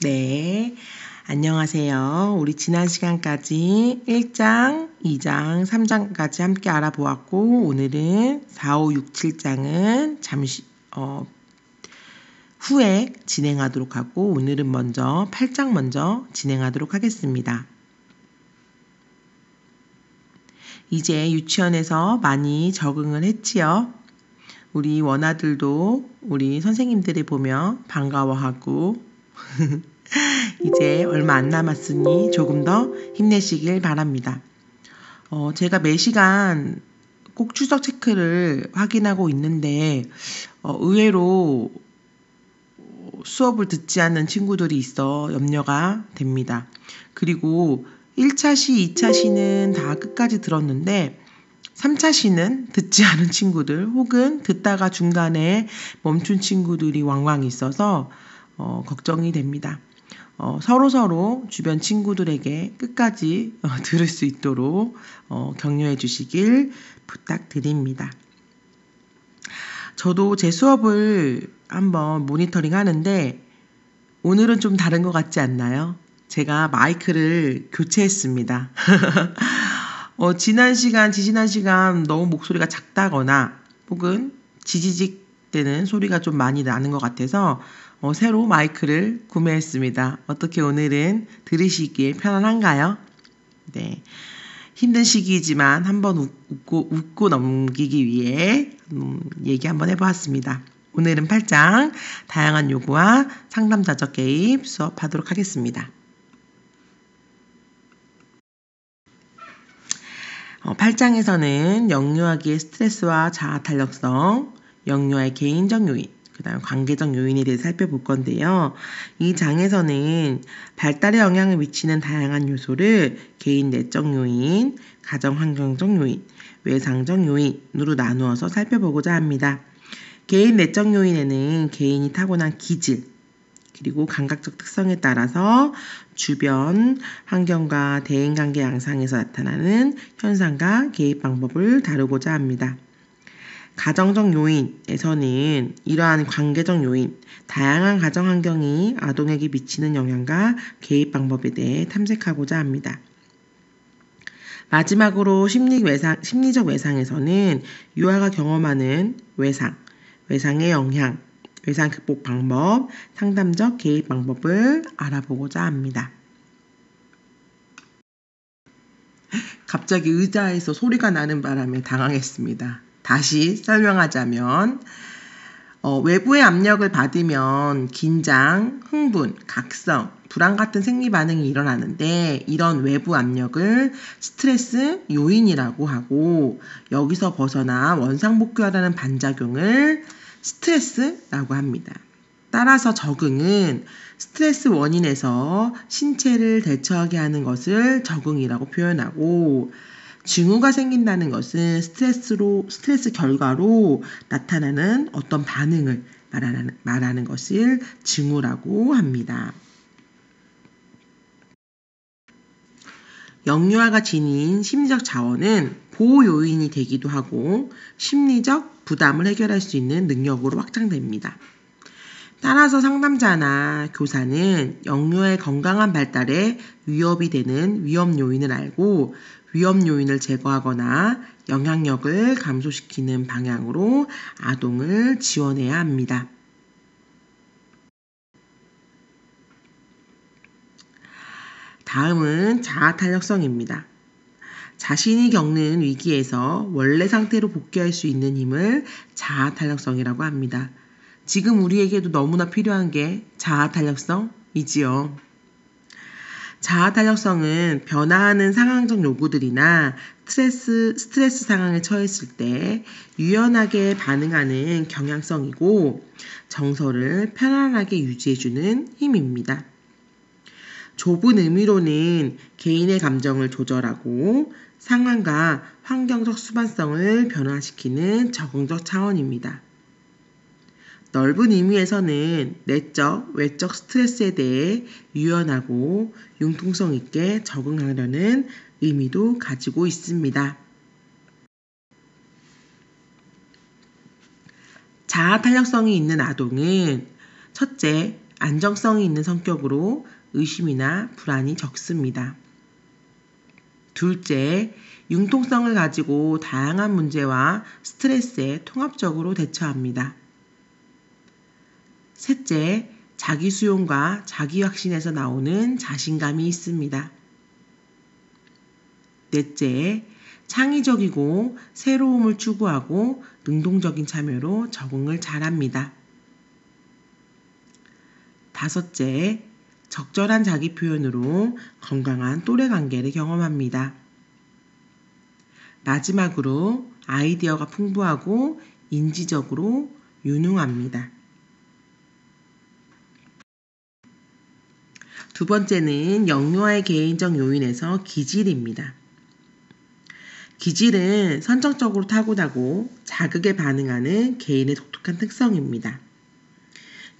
네, 안녕하세요. 우리 지난 시간까지 1장, 2장, 3장까지 함께 알아보았고 오늘은 4, 5, 6, 7장은 잠시 후에 진행하도록 하고 오늘은 먼저 8장 먼저 진행하도록 하겠습니다. 이제 유치원에서 많이 적응을 했지요. 우리 원아들도 우리 선생님들을 보며 반가워하고 이제 얼마 안 남았으니 조금 더 힘내시길 바랍니다. 제가 매 시간 꼭 출석 체크를 확인하고 있는데 의외로 수업을 듣지 않는 친구들이 있어 염려가 됩니다. 그리고 1차 시, 2차 시는 다 끝까지 들었는데 3차 시는 듣지 않은 친구들 혹은 듣다가 중간에 멈춘 친구들이 왕왕 있어서 걱정이 됩니다. 서로 주변 친구들에게 끝까지 들을 수 있도록 격려해 주시길 부탁드립니다. 저도 제 수업을 한번 모니터링 하는데 오늘은 좀 다른 것 같지 않나요? 제가 마이크를 교체했습니다. 지지난 시간 너무 목소리가 작다거나 혹은 지지직 되는 소리가 좀 많이 나는 것 같아서 새로 마이크를 구매했습니다. 어떻게 오늘은 들으시기에 편안한가요? 네. 힘든 시기이지만 한번 웃고 넘기기 위해 얘기 한번 해보았습니다. 오늘은 8장 다양한 요구와 상담자적 개입 수업하도록 하겠습니다. 8장에서는 영유아기의 스트레스와 자아 탄력성, 영유아의 개인적 요인, 그 다음 관계적 요인에 대해 살펴볼 건데요. 이 장에서는 발달에 영향을 미치는 다양한 요소를 개인 내적 요인, 가정 환경적 요인, 외상적 요인으로 나누어서 살펴보고자 합니다. 개인 내적 요인에는 개인이 타고난 기질, 그리고 감각적 특성에 따라서 주변 환경과 대인관계 양상에서 나타나는 현상과 개입 방법을 다루고자 합니다. 가정적 요인에서는 이러한 관계적 요인, 다양한 가정 환경이 아동에게 미치는 영향과 개입 방법에 대해 탐색하고자 합니다. 마지막으로 심리적 외상에서는 유아가 경험하는 외상의 영향, 외상 극복 방법, 상담적 개입 방법을 알아보고자 합니다. 갑자기 의자에서 소리가 나는 바람에 당황했습니다. 다시 설명하자면 외부의 압력을 받으면 긴장, 흥분, 각성, 불안 같은 생리 반응이 일어나는데 이런 외부 압력을 스트레스 요인이라고 하고 여기서 벗어나 원상복귀하라는 반작용을 스트레스라고 합니다. 따라서 적응은 스트레스 원인에서 신체를 대처하게 하는 것을 적응이라고 표현하고 증후가 생긴다는 것은 스트레스 결과로 나타나는 어떤 반응을 말하는 것을 증후라고 합니다. 영유아가 지닌 심리적 자원은 보호 요인이 되기도 하고 심리적 부담을 해결할 수 있는 능력으로 확장됩니다. 따라서 상담자나 교사는 영유아의 건강한 발달에 위협이 되는 위험 요인을 알고 위험 요인을 제거하거나 영향력을 감소시키는 방향으로 아동을 지원해야 합니다. 다음은 자아 탄력성입니다. 자신이 겪는 위기에서 원래 상태로 복귀할 수 있는 힘을 자아 탄력성이라고 합니다. 지금 우리에게도 너무나 필요한 게 자아 탄력성이지요. 자아 탄력성은 변화하는 상황적 요구들이나 스트레스 상황에 처했을 때 유연하게 반응하는 경향성이고 정서를 편안하게 유지해주는 힘입니다. 좁은 의미로는 개인의 감정을 조절하고 상황과 환경적 수반성을 변화시키는 적응적 차원입니다. 넓은 의미에서는 내적, 외적 스트레스에 대해 유연하고 융통성 있게 적응하려는 의미도 가지고 있습니다. 자아 탄력성이 있는 아동은 첫째, 안정성이 있는 성격으로 의심이나 불안이 적습니다. 둘째, 융통성을 가지고 다양한 문제와 스트레스에 통합적으로 대처합니다. 셋째, 자기 수용과 자기 확신에서 나오는 자신감이 있습니다. 넷째, 창의적이고 새로움을 추구하고 능동적인 참여로 적응을 잘합니다. 다섯째, 적절한 자기 표현으로 건강한 또래 관계를 경험합니다. 마지막으로 아이디어가 풍부하고 인지적으로 유능합니다. 두 번째는 영유아의 개인적 요인에서 기질입니다. 기질은 선천적으로 타고나고 자극에 반응하는 개인의 독특한 특성입니다.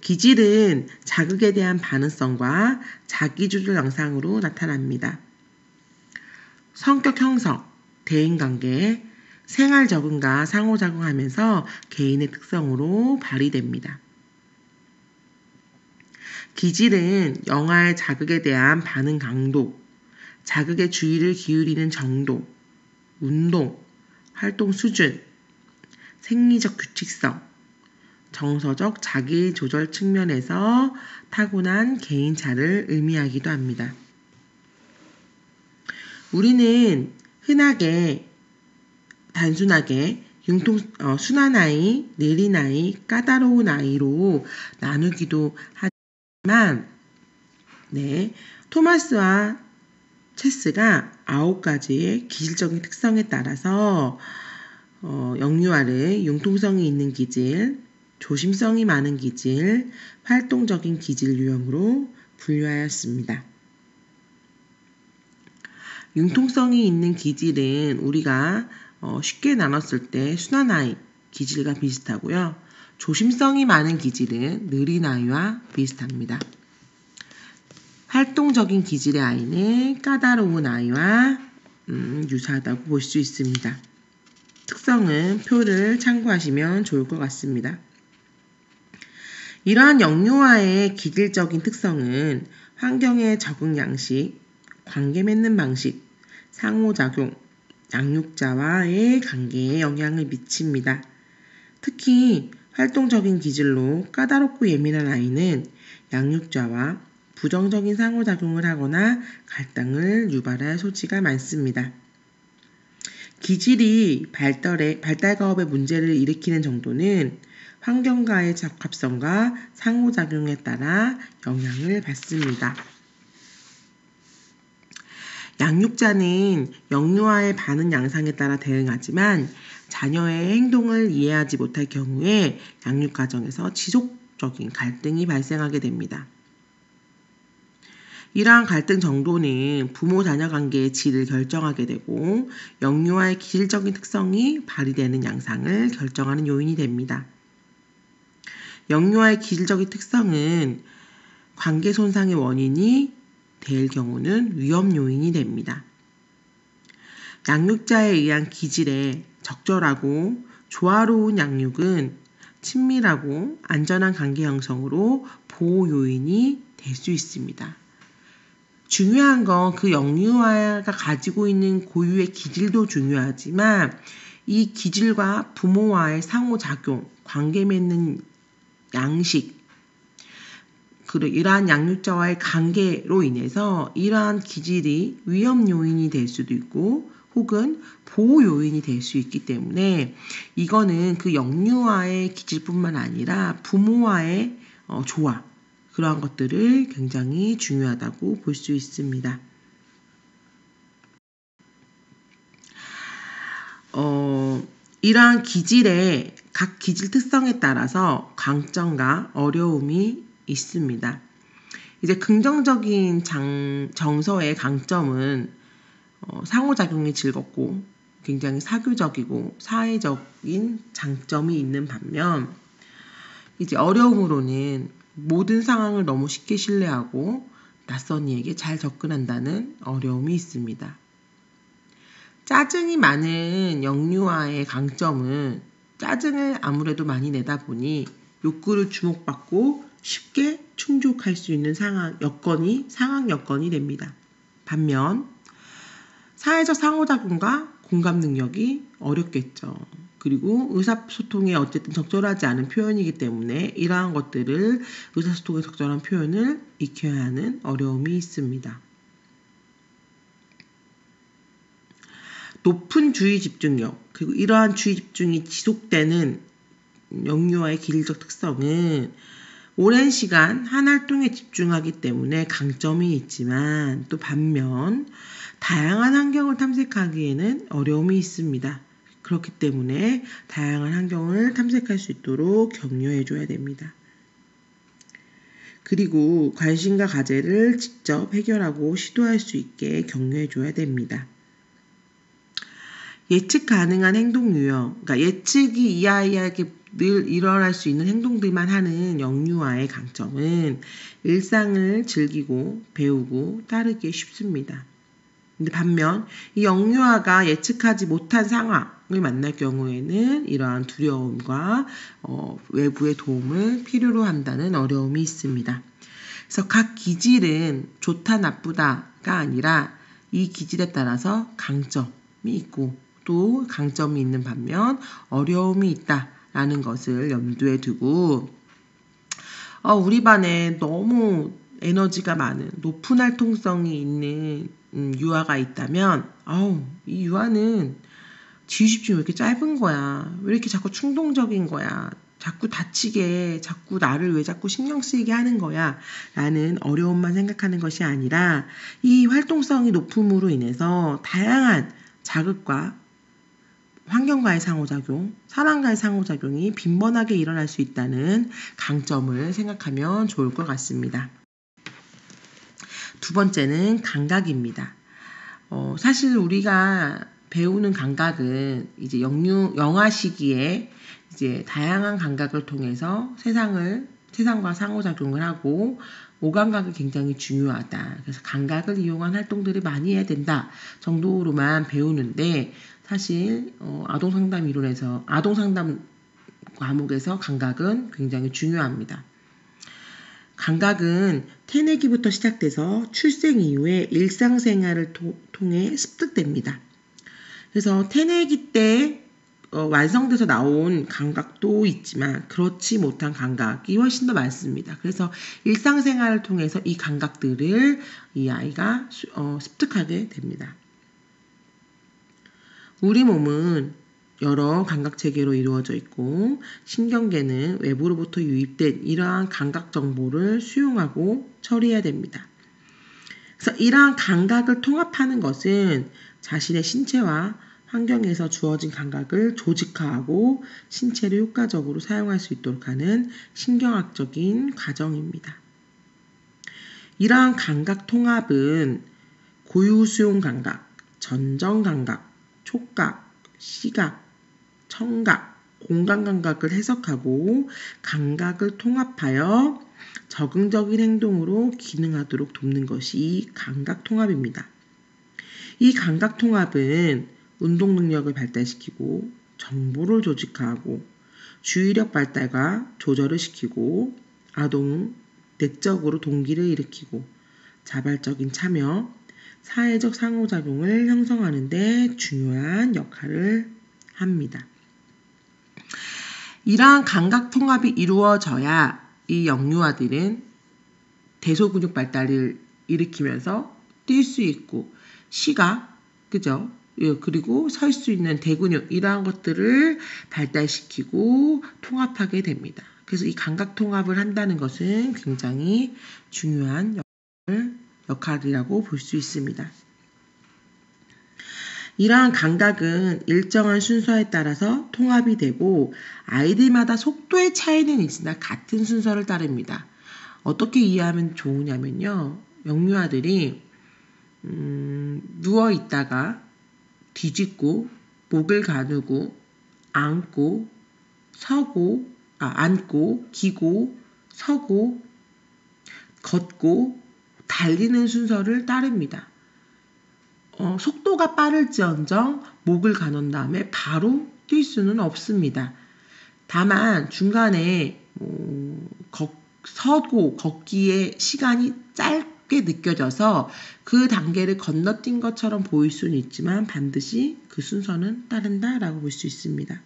기질은 자극에 대한 반응성과 자기주도 양상으로 나타납니다. 성격 형성, 대인관계, 생활 적응과 상호작용하면서 개인의 특성으로 발휘됩니다. 기질은 영화의 자극에 대한 반응 강도, 자극에 주의를 기울이는 정도, 운동, 활동 수준, 생리적 규칙성, 정서적 자기 조절 측면에서 타고난 개인차를 의미하기도 합니다. 우리는 흔하게 단순하게 순한 아이, 느린 아이, 까다로운 아이로 나누기도 하지만 토마스와 체스가 9가지의 기질적인 특성에 따라서 영유아를 융통성이 있는 기질, 조심성이 많은 기질, 활동적인 기질 유형으로 분류하였습니다. 융통성이 있는 기질은 우리가 쉽게 나눴을 때 순한 아이 기질과 비슷하고요. 조심성이 많은 기질은 느린 아이와 비슷합니다. 활동적인 기질의 아이는 까다로운 아이와 유사하다고 볼 수 있습니다. 특성은 표를 참고하시면 좋을 것 같습니다. 이러한 영유아의 기질적인 특성은 환경의 적응 양식, 관계 맺는 방식, 상호작용, 양육자와의 관계에 영향을 미칩니다. 특히 활동적인 기질로 까다롭고 예민한 아이는 양육자와 부정적인 상호작용을 하거나 갈등을 유발할 소지가 많습니다. 기질이 발달가업에 문제를 일으키는 정도는 환경과의 적합성과 상호작용에 따라 영향을 받습니다. 양육자는 영유아의 반응 양상에 따라 대응하지만 자녀의 행동을 이해하지 못할 경우에 양육 과정에서 지속적인 갈등이 발생하게 됩니다. 이러한 갈등 정도는 부모-자녀 관계의 질을 결정하게 되고 영유아의 기질적인 특성이 발휘되는 양상을 결정하는 요인이 됩니다. 영유아의 기질적인 특성은 관계 손상의 원인이 될 경우는 위험 요인이 됩니다. 양육자에 의한 기질의 적절하고 조화로운 양육은 친밀하고 안전한 관계 형성으로 보호 요인이 될 수 있습니다. 중요한 건 그 영유아가 가지고 있는 고유의 기질도 중요하지만 이 기질과 부모와의 상호작용, 관계 맺는 양식, 그리고 이러한 양육자와의 관계로 인해서 이러한 기질이 위험 요인이 될 수도 있고 혹은 보호 요인이 될 수 있기 때문에 이거는 그 영유아의 기질뿐만 아니라 부모와의 조화, 그러한 것들을 굉장히 중요하다고 볼 수 있습니다. 이러한 기질의 각 기질 특성에 따라서 강점과 어려움이 있습니다. 이제 긍정적인 정서의 강점은 상호작용이 즐겁고 굉장히 사교적이고 사회적인 장점이 있는 반면 이제 어려움으로는 모든 상황을 너무 쉽게 신뢰하고 낯선 이에게 잘 접근한다는 어려움이 있습니다. 짜증이 많은 영유아의 강점은 짜증을 아무래도 많이 내다 보니 욕구를 주목받고 쉽게 충족할 수 있는 상황 여건이 됩니다. 반면 사회적 상호작용과 공감 능력이 어렵겠죠. 그리고 의사소통에 어쨌든 적절하지 않은 표현이기 때문에 이러한 것들을 의사소통에 적절한 표현을 익혀야 하는 어려움이 있습니다. 높은 주의 집중력, 그리고 이러한 주의 집중이 지속되는 영유아의 기질적 특성은 오랜 시간 한 활동에 집중하기 때문에 강점이 있지만 또 반면 다양한 환경을 탐색하기에는 어려움이 있습니다. 그렇기 때문에 다양한 환경을 탐색할 수 있도록 격려해줘야 됩니다. 그리고 관심과 과제를 직접 해결하고 시도할 수 있게 격려해줘야 됩니다. 예측 가능한 행동 유형, 그러니까 예측이 이 아이에게 늘 일어날 수 있는 행동들만 하는 영유아의 강점은 일상을 즐기고 배우고 따르기 쉽습니다. 근데 반면 이 영유아가 예측하지 못한 상황을 만날 경우에는 이러한 두려움과 외부의 도움을 필요로 한다는 어려움이 있습니다. 그래서 각 기질은 좋다 나쁘다가 아니라 이 기질에 따라서 강점이 있고 또 강점이 있는 반면 어려움이 있다라는 것을 염두에 두고 우리 반에 너무 에너지가 많은 높은 활동성이 있는 유아가 있다면 이 유아는 지휘 집중이 왜 이렇게 짧은 거야? 왜 이렇게 자꾸 충동적인 거야? 자꾸 다치게, 자꾸 나를 왜 자꾸 신경 쓰이게 하는 거야? 라는 어려움만 생각하는 것이 아니라 이 활동성이 높음으로 인해서 다양한 자극과 환경과의 상호작용, 사람과의 상호작용이 빈번하게 일어날 수 있다는 강점을 생각하면 좋을 것 같습니다. 두 번째는 감각입니다. 사실 우리가 배우는 감각은 이제 영아 시기에 이제 다양한 감각을 통해서 세상과 상호작용을 하고 오감각이 굉장히 중요하다. 그래서 감각을 이용한 활동들을 많이 해야 된다 정도로만 배우는데 사실 아동상담 이론에서 아동상담 과목에서 감각은 굉장히 중요합니다. 감각은 태내기부터 시작돼서 출생 이후에 일상생활을 통해 습득됩니다. 그래서 태내기 때 완성돼서 나온 감각도 있지만 그렇지 못한 감각이 훨씬 더 많습니다. 그래서 일상생활을 통해서 이 감각들을 이 아이가 습득하게 됩니다. 우리 몸은 여러 감각체계로 이루어져 있고 신경계는 외부로부터 유입된 이러한 감각 정보를 수용하고 처리해야 됩니다. 그래서 이러한 감각을 통합하는 것은 자신의 신체와 환경에서 주어진 감각을 조직화하고 신체를 효과적으로 사용할 수 있도록 하는 신경학적인 과정입니다. 이러한 감각 통합은 고유수용 감각, 전정 감각, 촉각, 시각, 청각, 공간 감각을 해석하고 감각을 통합하여 적응적인 행동으로 기능하도록 돕는 것이 감각 통합입니다. 이 감각 통합은 운동 능력을 발달시키고 정보를 조직화하고 주의력 발달과 조절을 시키고 아동 내적으로 동기를 일으키고 자발적인 참여, 사회적 상호작용을 형성하는 데 중요한 역할을 합니다. 이러한 감각 통합이 이루어져야 이 영유아들은 대소근육 발달을 일으키면서 뛸 수 있고 시각, 그죠? 그리고 설 수 있는 대근육 이러한 것들을 발달시키고 통합하게 됩니다. 그래서 이 감각 통합을 한다는 것은 굉장히 중요한 역할이라고 볼 수 있습니다. 이러한 감각은 일정한 순서에 따라서 통합이 되고 아이들마다 속도의 차이는 있으나 같은 순서를 따릅니다. 어떻게 이해하면 좋으냐면요. 영유아들이 누워 있다가 뒤집고 목을 가누고 앉고 서고 앉고 기고 서고 걷고 달리는 순서를 따릅니다. 속도가 빠를지언정 목을 가눈 다음에 바로 뛸 수는 없습니다. 다만 중간에 서고 걷기에 시간이 짧게 느껴져서 그 단계를 건너뛴 것처럼 보일 수는 있지만 반드시 그 순서는 따른다라고 볼 수 있습니다.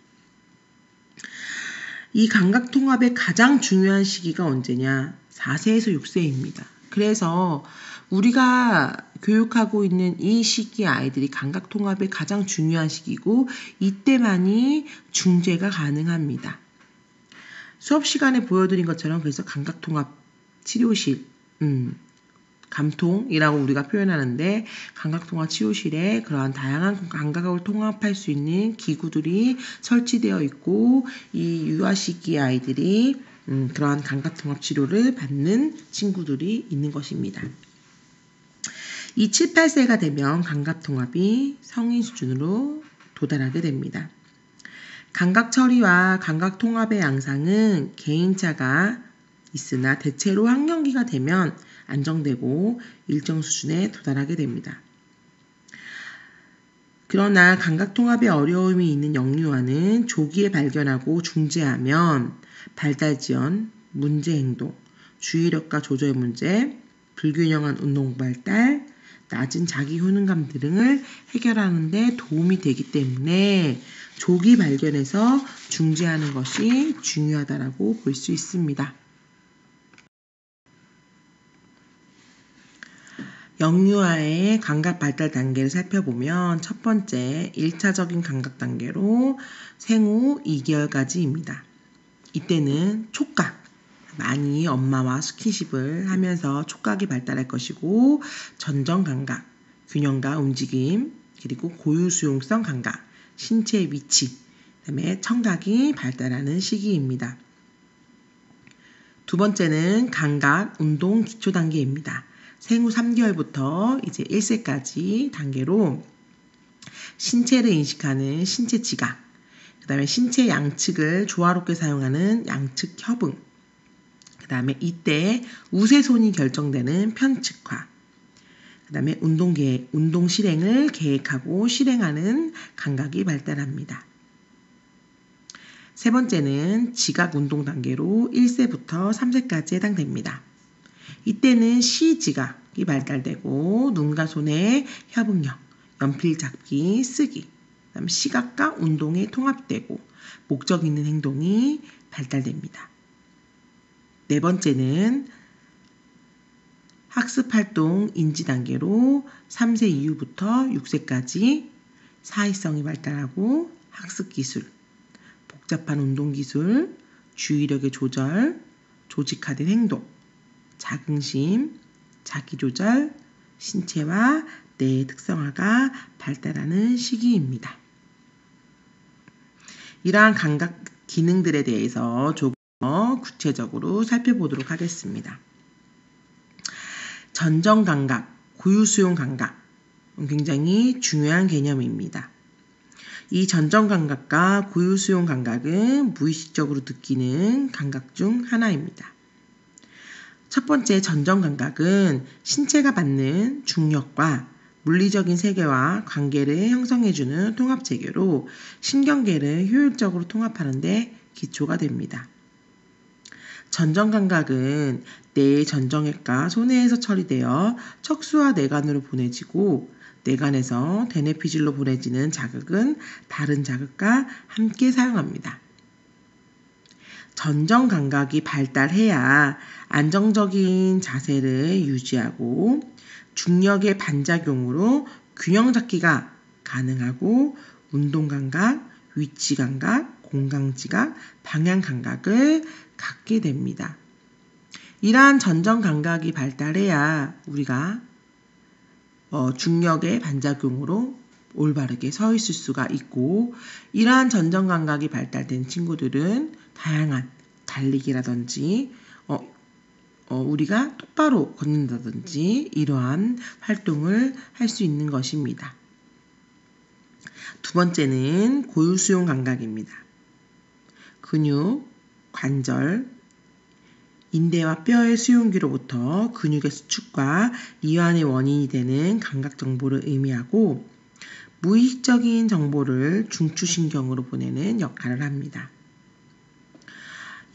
이 감각통합의 가장 중요한 시기가 언제냐? 4세에서 6세입니다. 그래서 우리가 교육하고 있는 이 시기의 아이들이 감각통합의 가장 중요한 시기고 이때만이 중재가 가능합니다. 수업 시간에 보여드린 것처럼 그래서 감각통합 치료실, 감통이라고 우리가 표현하는데 감각통합 치료실에 그러한 다양한 감각을 통합할 수 있는 기구들이 설치되어 있고 이 유아 시기 아이들이 그러한 감각통합 치료를 받는 친구들이 있는 것입니다. 이 7, 8세가 되면 감각통합이 성인 수준으로 도달하게 됩니다. 감각 처리와 감각 통합의 양상은 개인차가 있으나 대체로 학령기가 되면 안정되고 일정 수준에 도달하게 됩니다. 그러나 감각 통합에 어려움이 있는 영유아는 조기에 발견하고 중재하면 발달 지연, 문제 행동, 주의력과 조절 문제, 불균형한 운동 발달, 낮은 자기 효능감 등을 해결하는 데 도움이 되기 때문에 조기 발견해서 중재하는 것이 중요하다고 볼 수 있습니다. 영유아의 감각 발달 단계를 살펴보면 첫 번째 1차적인 감각 단계로 생후 2개월까지입니다. 이때는 촉각, 많이 엄마와 스킨십을 하면서 촉각이 발달할 것이고 전정 감각, 균형과 움직임, 그리고 고유 수용성 감각, 신체의 위치, 그다음에 청각이 발달하는 시기입니다. 두 번째는 감각 운동 기초 단계입니다. 생후 3개월부터 이제 1세까지 단계로 신체를 인식하는 신체 지각, 그 다음에 신체 양측을 조화롭게 사용하는 양측 협응, 그 다음에 이때 우세손이 결정되는 편측화, 그 다음에 운동 실행을 계획하고 실행하는 감각이 발달합니다. 세 번째는 지각 운동 단계로 1세부터 3세까지 해당됩니다. 이때는 시지각이 발달되고 눈과 손의 협응력, 연필 잡기, 쓰기, 그다음 시각과 운동이 통합되고 목적 있는 행동이 발달됩니다. 네 번째는 학습활동 인지 단계로 3세 이후부터 6세까지 사회성이 발달하고 학습기술, 복잡한 운동기술, 주의력의 조절, 조직화된 행동, 자긍심, 자기조절, 신체와 뇌의 특성화가 발달하는 시기입니다. 이러한 감각 기능들에 대해서 조금 더 구체적으로 살펴보도록 하겠습니다. 전정 감각, 고유 수용 감각, 굉장히 중요한 개념입니다. 이 전정 감각과 고유 수용 감각은 무의식적으로 느끼는 감각 중 하나입니다. 첫 번째 전정 감각은 신체가 받는 중력과 물리적인 세계와 관계를 형성해주는 통합체계로 신경계를 효율적으로 통합하는 데 기초가 됩니다. 전정 감각은 뇌의 전정액과 소뇌에서 처리되어 척수와 뇌관으로 보내지고 뇌관에서 대뇌피질로 보내지는 자극은 다른 자극과 함께 사용합니다. 전정 감각이 발달해야 안정적인 자세를 유지하고 중력의 반작용으로 균형 잡기가 가능하고 운동 감각, 위치 감각, 공간 지각, 방향 감각을 갖게 됩니다. 이러한 전정 감각이 발달해야 우리가 중력의 반작용으로 올바르게 서 있을 수가 있고 이러한 전정 감각이 발달된 친구들은 다양한 달리기라든지 우리가 똑바로 걷는다든지 이러한 활동을 할 수 있는 것입니다. 두 번째는 고유 수용 감각입니다. 근육, 관절, 인대와 뼈의 수용기로부터 근육의 수축과 이완의 원인이 되는 감각 정보를 의미하고 무의식적인 정보를 중추신경으로 보내는 역할을 합니다.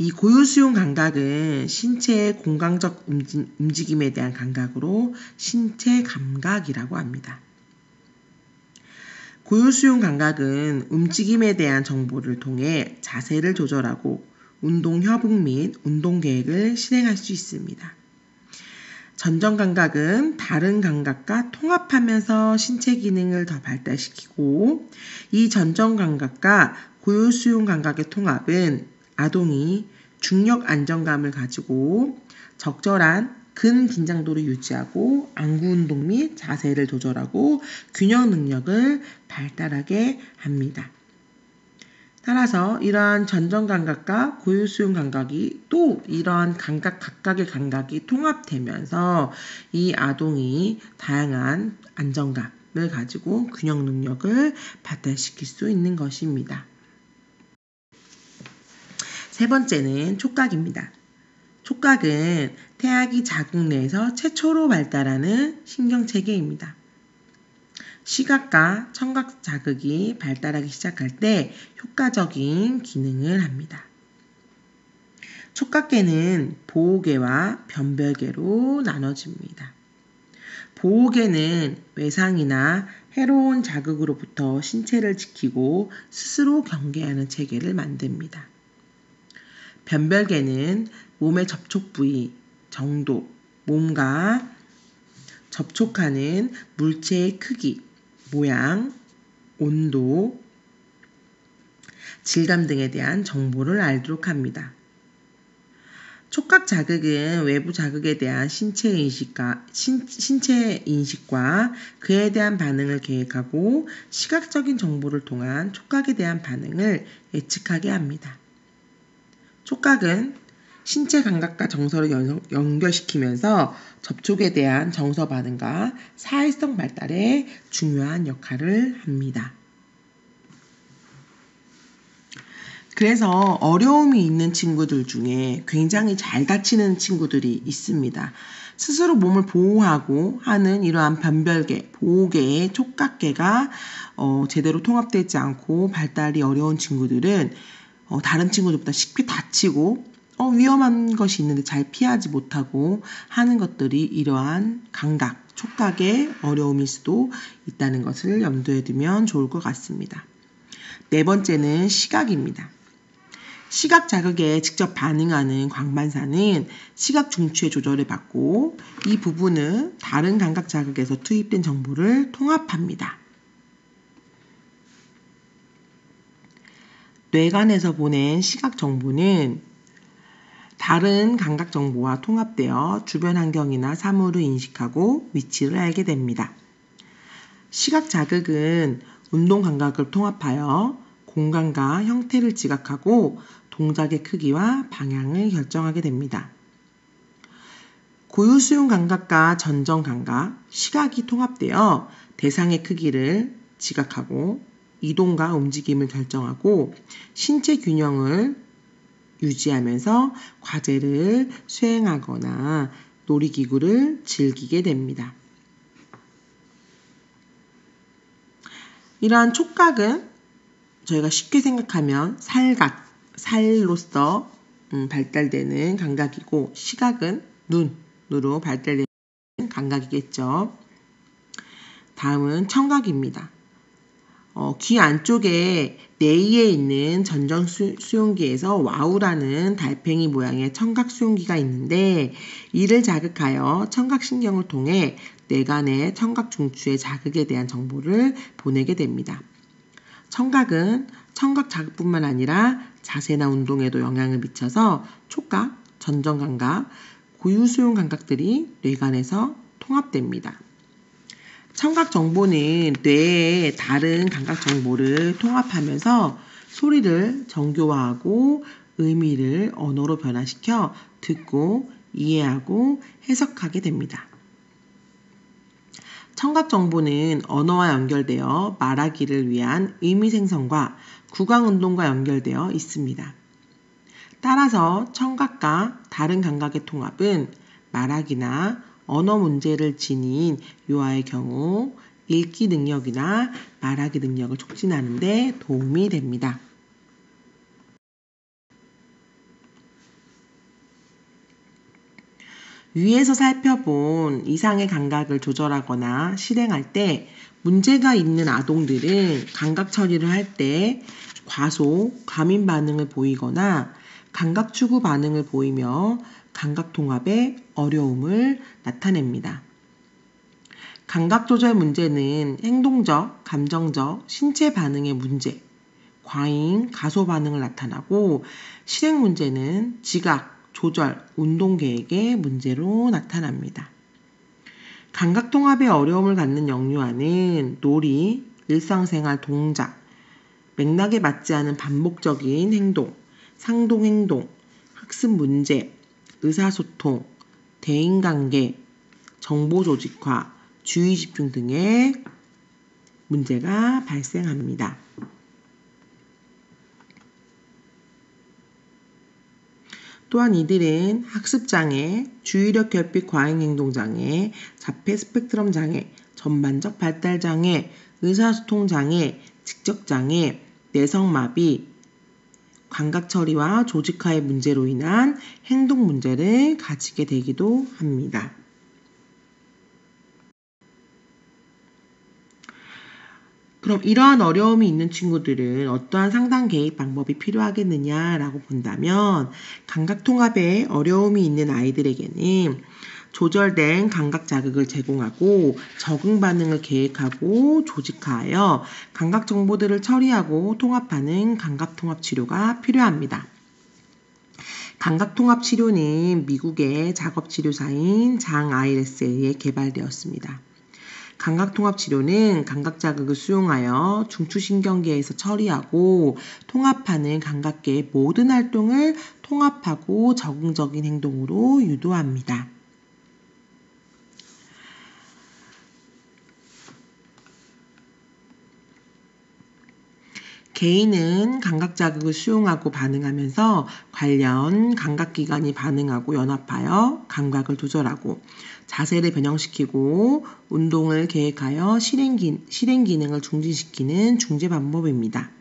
이 고유수용 감각은 신체의 공간적 움직임에 대한 감각으로 신체 감각이라고 합니다. 고유수용 감각은 움직임에 대한 정보를 통해 자세를 조절하고 운동 협응 및 운동 계획을 실행할 수 있습니다. 전정 감각은 다른 감각과 통합하면서 신체 기능을 더 발달시키고, 이 전정 감각과 고유수용 감각의 통합은 아동이 중력 안정감을 가지고 적절한 근긴장도를 유지하고 안구 운동 및 자세를 조절하고 균형 능력을 발달하게 합니다. 따라서 이러한 전정 감각과 고유수용 감각이 또 이러한 각각의 감각이 통합되면서 이 아동이 다양한 안정감을 가지고 균형 능력을 발달시킬 수 있는 것입니다. 세 번째는 촉각입니다. 촉각은 태아기 자궁 내에서 최초로 발달하는 신경체계입니다. 시각과 청각 자극이 발달하기 시작할 때 효과적인 기능을 합니다. 촉각계는 보호계와 변별계로 나눠집니다. 보호계는 외상이나 해로운 자극으로부터 신체를 지키고 스스로 경계하는 체계를 만듭니다. 변별계는 몸의 접촉 부위, 정도, 몸과 접촉하는 물체의 크기, 모양, 온도, 질감 등에 대한 정보를 알도록 합니다. 촉각 자극은 외부 자극에 대한 신체 인식과 그에 대한 반응을 계획하고 시각적인 정보를 통한 촉각에 대한 반응을 예측하게 합니다. 촉각은 신체 감각과 정서를 연결시키면서 접촉에 대한 정서 반응과 사회성 발달에 중요한 역할을 합니다. 그래서 어려움이 있는 친구들 중에 굉장히 잘 다치는 친구들이 있습니다. 스스로 몸을 보호하고 하는 이러한 변별계, 보호계의 촉각계가 제대로 통합되지 않고 발달이 어려운 친구들은 다른 친구들보다 쉽게 다치고 위험한 것이 있는데 잘 피하지 못하고 하는 것들이 이러한 감각, 촉각의 어려움일 수도 있다는 것을 염두에 두면 좋을 것 같습니다. 네 번째는 시각입니다. 시각 자극에 직접 반응하는 광반사는 시각 중추의 조절을 받고 이 부분은 다른 감각 자극에서 투입된 정보를 통합합니다. 뇌관에서 보낸 시각 정보는 다른 감각 정보와 통합되어 주변 환경이나 사물을 인식하고 위치를 알게 됩니다. 시각 자극은 운동 감각을 통합하여 공간과 형태를 지각하고 동작의 크기와 방향을 결정하게 됩니다. 고유수용 감각과 전정 감각, 시각이 통합되어 대상의 크기를 지각하고 이동과 움직임을 결정하고 신체 균형을 유지하면서 과제를 수행하거나 놀이기구를 즐기게 됩니다. 이러한 촉각은 저희가 쉽게 생각하면 살로서 발달되는 감각이고, 시각은 눈으로 발달되는 감각이겠죠. 다음은 청각입니다. 귀 안쪽에 내이에 있는 전정 수용기에서 와우라는 달팽이 모양의 청각 수용기가 있는데, 이를 자극하여 청각신경을 통해 뇌간의 청각 중추의 자극에 대한 정보를 보내게 됩니다. 청각은 청각 자극뿐만 아니라 자세나 운동에도 영향을 미쳐서 촉각, 전정 감각, 고유수용 감각들이 뇌간에서 통합됩니다. 청각 정보는 뇌의 다른 감각 정보를 통합하면서 소리를 정교화하고 의미를 언어로 변화시켜 듣고 이해하고 해석하게 됩니다. 청각 정보는 언어와 연결되어 말하기를 위한 의미 생성과 구강 운동과 연결되어 있습니다. 따라서 청각과 다른 감각의 통합은 말하기나 언어 문제를 지닌 유아의 경우 읽기 능력이나 말하기 능력을 촉진하는 데 도움이 됩니다. 위에서 살펴본 이상의 감각을 조절하거나 실행할 때 문제가 있는 아동들은 감각 처리를 할 때 과소, 과민 반응을 보이거나 감각 추구 반응을 보이며 감각 통합에 어려움을 나타냅니다. 감각 조절 문제는 행동적, 감정적, 신체 반응의 문제, 과잉, 가소 반응을 나타나고 실행 문제는 지각, 조절, 운동 계획의 문제로 나타납니다. 감각 통합에 어려움을 갖는 영유아는 놀이, 일상생활 동작, 맥락에 맞지 않은 반복적인 행동, 상동 행동, 학습 문제, 의사소통, 대인관계, 정보 조직화, 주의 집중 등의 문제가 발생합니다. 또한 이들은 학습장애, 주의력 결핍 과잉행동장애, 자폐 스펙트럼 장애, 전반적 발달장애, 의사소통장애, 직접장애, 내성마비, 감각처리와 조직화의 문제로 인한 행동 문제를 가지게 되기도 합니다. 그럼 이러한 어려움이 있는 친구들은 어떠한 상담 개입 방법이 필요하겠느냐라고 본다면 감각 통합에 어려움이 있는 아이들에게는 조절된 감각 자극을 제공하고 적응 반응을 계획하고 조직화하여 감각 정보들을 처리하고 통합하는 감각 통합 치료가 필요합니다. 감각 통합 치료는 미국의 작업 치료사인 장 아이레스에 의해 개발되었습니다. 감각통합 치료는 감각 자극을 수용하여 중추신경계에서 처리하고 통합하는 감각계의 모든 활동을 통합하고 적응적인 행동으로 유도합니다. 개인은 감각 자극을 수용하고 반응하면서 관련 감각기관이 반응하고 연합하여 감각을 조절하고 자세를 변형시키고 운동을 계획하여 실행 기능을 중지시키는 중재 방법입니다.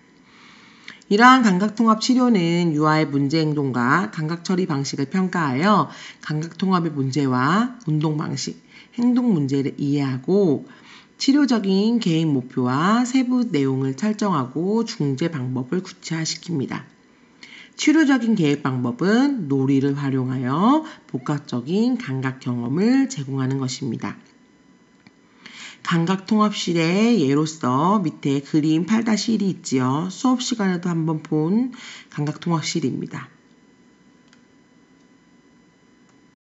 이러한 감각통합 치료는 유아의 문제 행동과 감각 처리 방식을 평가하여 감각통합의 문제와 운동 방식, 행동 문제를 이해하고 치료적인 계획 목표와 세부 내용을 설정하고 중재 방법을 구체화시킵니다. 치료적인 계획 방법은 놀이를 활용하여 복합적인 감각 경험을 제공하는 것입니다. 감각통합실의 예로서 밑에 그림 8-1이 있지요. 수업 시간에도 한번 본 감각통합실입니다.